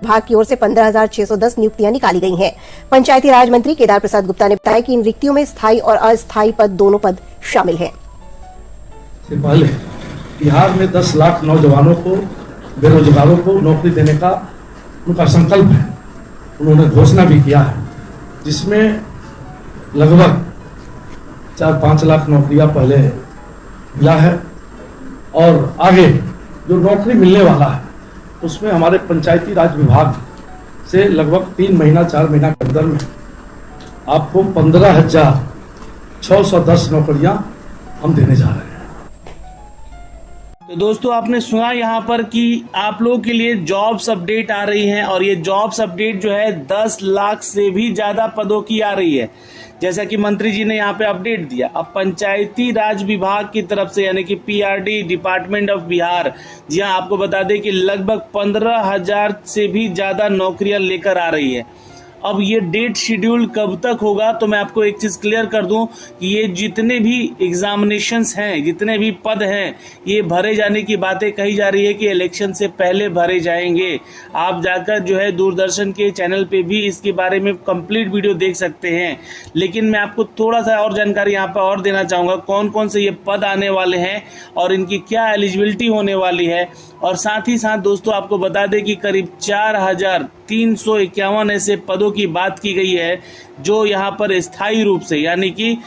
विभाग की ओर से 15,610 नियुक्तियां निकाली गई हैं। पंचायती राज मंत्री केदार प्रसाद गुप्ता ने बताया कि इन रिक्तियों में स्थायी और अस्थायी पद दोनों पद शामिल हैं। पहले बिहार में 10 लाख नौजवानों को, बेरोजगारों को नौकरी देने का उनका संकल्प है। उन्होंने घोषणा भी किया है, जिसमें लगभग 4-5 लाख नौकरियां पहले मिला है और आगे जो नौकरी मिलने वाला है उसमें हमारे पंचायती राज विभाग से लगभग 3 महीना 4 महीना के अंदर में आपको 15,610 नौकरियां हम देने जा रहे हैं। तो दोस्तों आपने सुना यहाँ पर कि आप लोगों के लिए जॉब्स अपडेट आ रही हैं और ये जॉब्स अपडेट जो है 10 लाख से भी ज्यादा पदों की आ रही है, जैसा कि मंत्री जी ने यहाँ पे अपडेट दिया। अब पंचायती राज विभाग की तरफ से यानी कि पीआरडी डिपार्टमेंट ऑफ बिहार, जी हाँ, आपको बता दें कि लगभग 15,000 से भी ज्यादा नौकरियां लेकर आ रही है। अब ये डेट शेड्यूल कब तक होगा, तो मैं आपको एक चीज क्लियर कर दूं कि ये जितने भी एग्जामिनेशंस हैं, जितने भी पद हैं, ये भरे जाने की बातें कही जा रही है कि इलेक्शन से पहले भरे जाएंगे। आप जाकर जो है दूरदर्शन के चैनल पे भी इसके बारे में कंप्लीट वीडियो देख सकते हैं। लेकिन मैं आपको थोड़ा सा और जानकारी यहाँ पर और देना चाहूंगा, कौन कौन से ये पद आने वाले हैं और इनकी क्या एलिजिबिलिटी होने वाली है। और साथ ही साथ दोस्तों आपको बता दें कि करीब 4,351 ऐसे पदों की बात की गई है जो यहाँ पर स्थायी रूप से यानी कि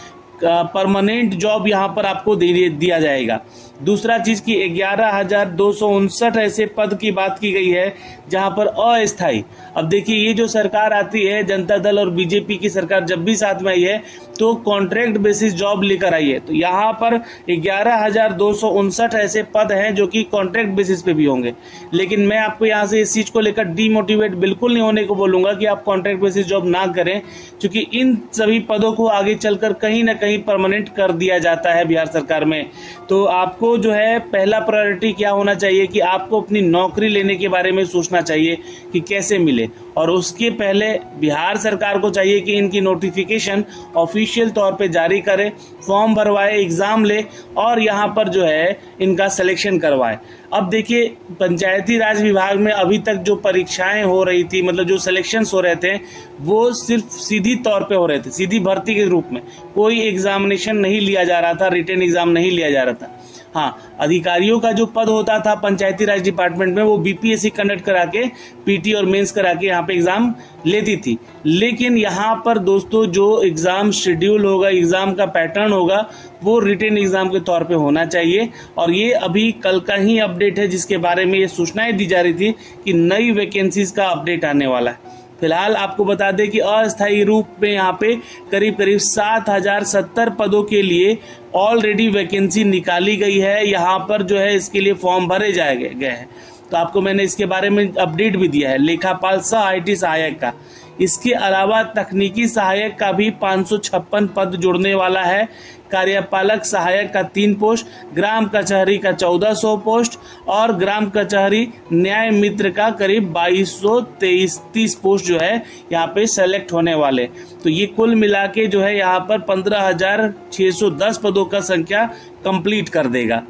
परमानेंट जॉब यहाँ पर आपको दिया जाएगा। दूसरा चीज की 11,259 ऐसे पद की बात की गई है जहां पर अस्थायी। अब देखिए, ये जो सरकार आती है, जनता दल और बीजेपी की सरकार जब भी साथ में आई है तो कॉन्ट्रैक्ट बेसिस जॉब लेकर आई है। तो यहाँ पर 11,259 ऐसे पद हैं जो कि कॉन्ट्रैक्ट बेसिस पे भी होंगे। लेकिन मैं आपको यहाँ से इस चीज को लेकर डीमोटिवेट बिल्कुल नहीं होने को बोलूंगा कि आप कॉन्ट्रैक्ट बेसिस जॉब ना करें, क्योंकि इन सभी पदों को आगे चलकर कहीं ना कहीं परमानेंट कर दिया जाता है बिहार सरकार में। तो आपको जो है पहला प्रायोरिटी क्या होना चाहिए कि आपको अपनी नौकरी लेने के बारे में सोचना चाहिए कि कैसे मिले, और उसके पहले बिहार सरकार को चाहिए कि इनकी नोटिफिकेशन ऑफिशियल तौर पे जारी करे, फॉर्म भरवाए, एग्जाम ले और यहाँ पर जो है इनका सिलेक्शन करवाए। अब देखिए, पंचायती राज विभाग में अभी तक जो परीक्षाएं हो रही थी, मतलब जो सिलेक्शंस हो रहे थे, वो सिर्फ सीधी तौर पे हो रहे थे, सीधी भर्ती के रूप में। कोई एग्जामिनेशन नहीं लिया जा रहा था, रिटन एग्जाम नहीं लिया जा रहा था। हाँ, अधिकारियों का जो पद होता था पंचायती राज डिपार्टमेंट में, वो बीपीएससी कंडक्ट करा के, पीटी और मेंस करा के यहाँ पे एग्जाम लेती थी। लेकिन यहाँ पर दोस्तों जो एग्जाम शेड्यूल होगा, एग्जाम का पैटर्न होगा, वो रिटन एग्जाम के तौर पे होना चाहिए। और ये अभी कल का ही अपडेट है जिसके बारे में ये सूचनाएं दी जा रही थी कि नई वैकेंसीज का अपडेट आने वाला है। फिलहाल आपको बता दें कि अस्थायी रूप में यहाँ पे करीब 7,070 पदों के लिए ऑलरेडी वैकेंसी निकाली गई है। यहाँ पर जो है इसके लिए फॉर्म भरे गए हैं। तो आपको मैंने इसके बारे में अपडेट भी दिया है, लेखापाल सह आईटी सहायक का। इसके अलावा तकनीकी सहायक का भी 556 पद जुड़ने वाला है। कार्यपालक सहायक का 3 पोस्ट, ग्राम कचहरी का 1400 पोस्ट और ग्राम कचहरी न्याय मित्र का करीब 2230 पोस्ट जो है यहाँ पे सेलेक्ट होने वाले। तो ये कुल मिला के जो है यहाँ पर 15,610 पदों का संख्या कंप्लीट कर देगा।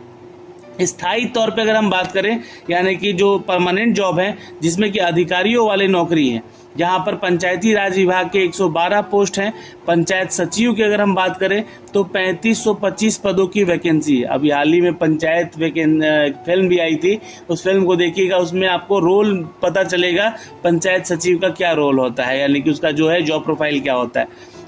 स्थायी तौर पे अगर हम बात करें, यानी कि जो परमानेंट जॉब है जिसमें कि अधिकारियों वाले नौकरी है, जहां पर पंचायती राज विभाग के 112 पोस्ट हैं। पंचायत सचिव की अगर हम बात करें तो 3525 पदों की वैकेंसी है। अभी हाल ही में पंचायत फिल्म भी आई थी, उस फिल्म को देखिएगा, उसमें आपको रोल पता चलेगा पंचायत सचिव का क्या रोल होता है, यानी कि उसका जो है जॉब प्रोफाइल क्या होता है।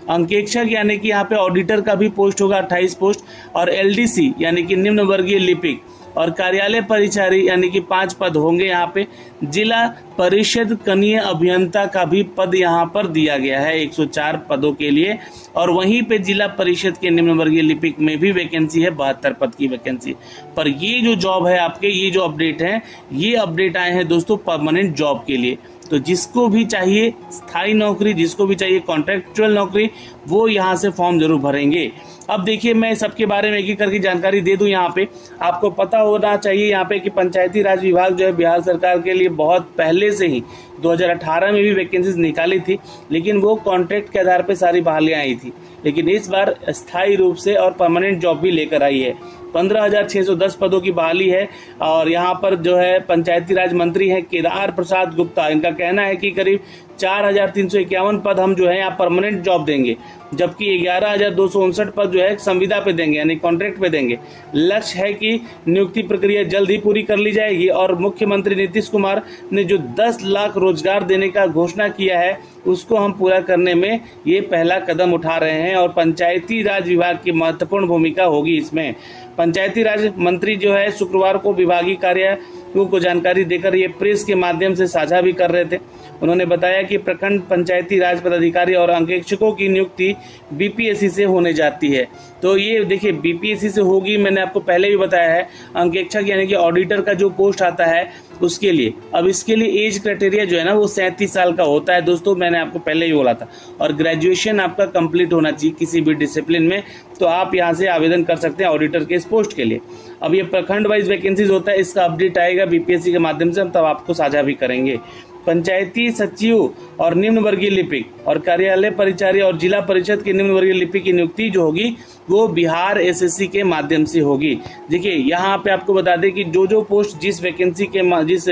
अंकेक्षक यानी कि यहाँ पे ऑडिटर का भी पोस्ट होगा 28 पोस्ट, और एलडीसी यानी कि निम्न वर्गीय लिपिक और कार्यालय परिचारी यानी कि 5 पद होंगे यहाँ पे। जिला परिषद कनीय अभियंता का भी पद यहाँ पर दिया गया है 104 पदों के लिए, और वहीं पे जिला परिषद के निम्न वर्गीय लिपिक में भी वैकेंसी है 72 पद की वैकेंसी। पर ये जो जॉब है आपके, ये जो अपडेट है, ये अपडेट आए हैं दोस्तों परमानेंट जॉब के लिए। तो जिसको भी चाहिए स्थायी नौकरी, जिसको भी चाहिए कॉन्ट्रैक्चुअल नौकरी, वो यहाँ से फॉर्म जरूर भरेंगे। अब देखिए, मैं सबके बारे में एक एक करके जानकारी दे दूं। यहाँ पे आपको पता होना चाहिए यहाँ पे कि पंचायती राज विभाग जो है बिहार सरकार के लिए बहुत पहले से ही 2018 में भी वैकेंसीज निकाली थी, लेकिन वो कॉन्ट्रैक्ट के आधार पे सारी बहालियां आई थी। लेकिन इस बार स्थायी रूप से और परमानेंट जॉब भी लेकर आई है। 15,610 पदों की बहाली है। और यहाँ पर जो है पंचायती राज मंत्री हैं केदार प्रसाद गुप्ता, इनका कहना है कि करीब 4,351 पद हम जो है यहाँ परमानेंट जॉब देंगे, जबकि 11,259 पद जो है संविदा पे देंगे यानी कॉन्ट्रैक्ट पे देंगे। लक्ष्य है कि नियुक्ति प्रक्रिया जल्द ही पूरी कर ली जाएगी। और मुख्यमंत्री नीतीश कुमार ने जो 10 लाख रोजगार देने का घोषणा किया है उसको हम पूरा करने में ये पहला कदम उठा रहे हैं और पंचायती राज विभाग की महत्वपूर्ण भूमिका होगी इसमें। पंचायती राज मंत्री जो है शुक्रवार को विभागीय कार्यों को जानकारी देकर ये प्रेस के माध्यम से साझा भी कर रहे थे। उन्होंने बताया कि प्रखंड पंचायती राज पदाधिकारी और अंकेक्षकों की नियुक्ति बीपीएससी से होने जाती है। तो ये देखिए बीपीएससी से होगी, मैंने आपको पहले भी बताया है। अंकेक्षक यानी कि ऑडिटर का जो पोस्ट आता है उसके लिए, अब इसके लिए एज क्राइटेरिया जो है ना वो 37 साल का होता है दोस्तों, मैंने आपको पहले ही बोला था। और ग्रेजुएशन आपका कंप्लीट होना चाहिए किसी भी डिसिप्लिन में, तो आप यहाँ से आवेदन कर सकते हैं ऑडिटर के इस पोस्ट के लिए। अब ये प्रखंड वाइज वैकेंसीज होता है, इसका अपडेट आएगा बीपीएससी के माध्यम से, हम तब आपको साझा भी करेंगे। पंचायती सचिव और निम्न वर्गीय लिपिक और कार्यालय परिचारी और जिला परिषद के निम्न वर्गीय लिपिक की नियुक्ति जो होगी वो बिहार एसएससी के माध्यम से होगी। देखिए यहाँ पे आपको बता दें कि जो पोस्ट जिस वैकेंसी के जिस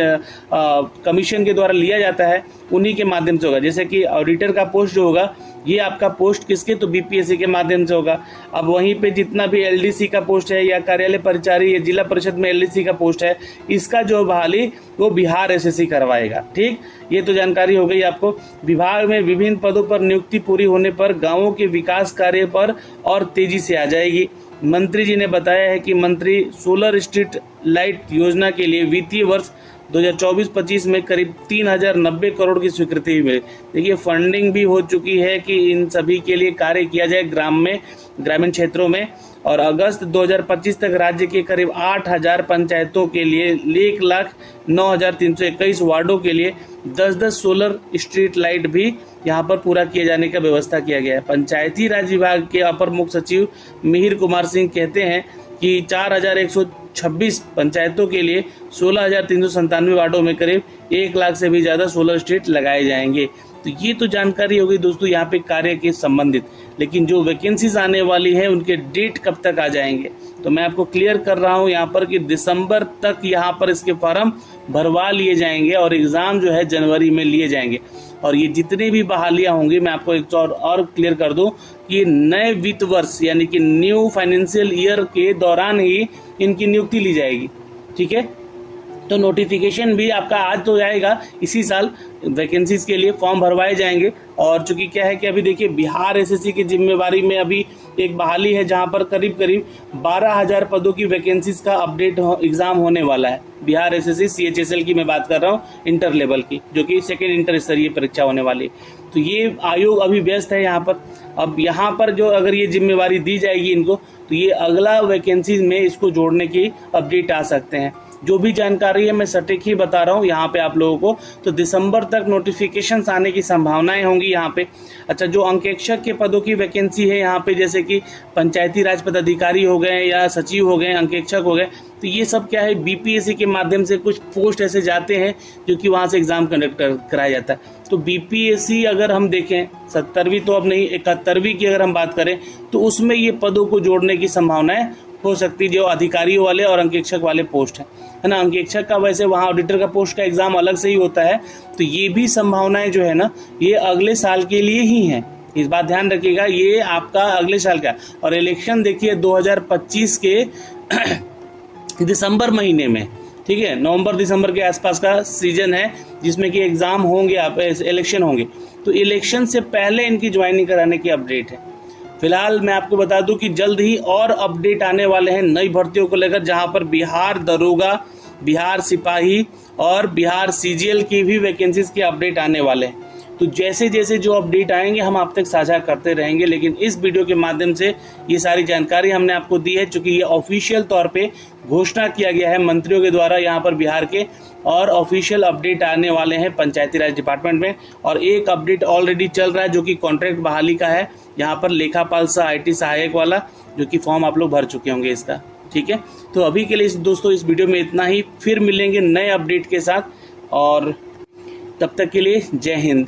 कमीशन के द्वारा लिया जाता है उन्हीं के माध्यम से होगा। जैसे कि ऑडिटर का पोस्ट जो होगा ये आपका पोस्ट किसके, तो बीपीएससी के माध्यम से होगा। अब वहीं पे जितना भी एलडीसी का पोस्ट है या कार्यालय परिचारी या जिला परिषद में एलडीसी का पोस्ट है, इसका जो बहाली वो बिहार एसएससी करवाएगा। ठीक, ये तो जानकारी हो गई आपको। विभाग में विभिन्न पदों पर नियुक्ति पूरी होने पर गांवों के विकास कार्य पर और तेजी से आ जाएगी। मंत्री जी ने बताया है कि मंत्री सोलर स्ट्रीट लाइट योजना के लिए वित्तीय वर्ष 2024-25 में करीब 3,090 करोड़ की स्वीकृति भी मिली। देखिए फंडिंग भी हो चुकी है कि इन सभी के लिए कार्य किया जाए ग्रामीण क्षेत्रों में। और अगस्त 2025 तक राज्य के करीब 8,000 पंचायतों के लिए 1,09,321 वार्डों के लिए 10-10 सोलर स्ट्रीट लाइट भी यहाँ पर पूरा किए जाने का व्यवस्था किया गया है। पंचायती राज विभाग के अपर मुख्य सचिव मिहिर कुमार सिंह कहते हैं कि 4,126 पंचायतों के लिए 16,397 वार्डों में करीब 1 लाख से भी ज्यादा सोलर स्ट्रीट लगाए जाएंगे। तो ये तो जानकारी हो गई दोस्तों यहाँ पे कार्य के संबंधित, लेकिन जो वैकेंसीज आने वाली है उनके डेट कब तक आ जाएंगे तो मैं आपको क्लियर कर रहा हूँ यहाँ पर कि दिसंबर तक यहाँ पर इसके फॉर्म भरवा लिए जाएंगे और एग्जाम जो है जनवरी में लिए जाएंगे। और ये जितनी भी बहालियां होंगी मैं आपको एक और क्लियर कर दूं कि नए वित्त वर्ष यानी कि न्यू फाइनेंशियल ईयर के दौरान ही इनकी नियुक्ति ली जाएगी। ठीक है, तो नोटिफिकेशन भी आपका आज तो जाएगा, इसी साल वैकेंसीज के लिए फॉर्म भरवाए जाएंगे। और चूंकि क्या है कि अभी देखिए बिहार एसएससी की जिम्मेवारी में अभी एक बहाली है जहां पर करीब 12,000 पदों की वैकेंसीज का अपडेट एग्जाम होने वाला है। बिहार एसएससी सीएचएसएल की मैं बात कर रहा हूँ, इंटर लेवल की, जो कि सेकेंड इंटर स्तरीय परीक्षा होने वाली। तो ये आयोग अभी व्यस्त है यहाँ पर। अब यहाँ पर जो अगर ये जिम्मेवारी दी जाएगी इनको तो ये अगला वैकेंसीज में इसको जोड़ने की अपडेट आ सकते हैं। जो भी जानकारी है मैं सटीक ही बता रहा हूँ यहाँ पे आप लोगों को। तो दिसंबर तक नोटिफिकेशंस आने की संभावनाएं होंगी यहाँ पे। अच्छा, जो अंकेक्षक के पदों की वैकेंसी है यहाँ पे, जैसे कि पंचायती राज पदाधिकारी हो गए या सचिव हो गए, अंकेक्षक हो गए, तो ये सब क्या है बीपीएससी के माध्यम से कुछ पोस्ट ऐसे जाते हैं जो कि वहां से एग्जाम कंडक्ट कराया जाता है। तो बीपीएससी अगर हम देखें 70वीं तो अब नहीं 71वीं की अगर हम बात करें तो उसमें ये पदों को जोड़ने की संभावनाएं हो सकती है, जो अधिकारियों वाले और अंकेक्षक वाले पोस्ट है ना। अंकेक्षक का वैसे वहाँ ऑडिटर का पोस्ट का एग्जाम अलग से ही होता है, तो ये भी संभावनाएं जो है ना ये अगले साल के लिए ही हैं। इस बात ध्यान रखिएगा, ये आपका अगले साल का। और इलेक्शन देखिए 2025 के दिसंबर महीने में, ठीक है, नवंबर दिसंबर के आसपास का सीजन है जिसमें कि एग्जाम होंगे, आप इलेक्शन होंगे। तो इलेक्शन से पहले इनकी ज्वाइनिंग कराने की अपडेट है। फिलहाल मैं आपको बता दूं कि जल्द ही और अपडेट आने वाले हैं नई भर्तियों को लेकर, जहां पर बिहार दरोगा, बिहार सिपाही और बिहार सीजीएल की भी वैकेंसीज के अपडेट आने वाले हैं। तो जैसे जैसे जो अपडेट आएंगे हम आप तक साझा करते रहेंगे, लेकिन इस वीडियो के माध्यम से ये सारी जानकारी हमने आपको दी है, चूंकि ये ऑफिशियल तौर पे घोषणा किया गया है मंत्रियों के द्वारा यहाँ पर बिहार के, और ऑफिशियल अपडेट आने वाले हैं पंचायती राज डिपार्टमेंट में। और एक अपडेट ऑलरेडी चल रहा है जो कि कॉन्ट्रैक्ट बहाली का है, यहाँ पर लेखापाल सा IT सहायक वाला, जो कि फॉर्म आप लोग भर चुके होंगे इसका। ठीक है, तो अभी के लिए दोस्तों इस वीडियो में इतना ही, फिर मिलेंगे नए अपडेट के साथ, और तब तक के लिए जय हिंद।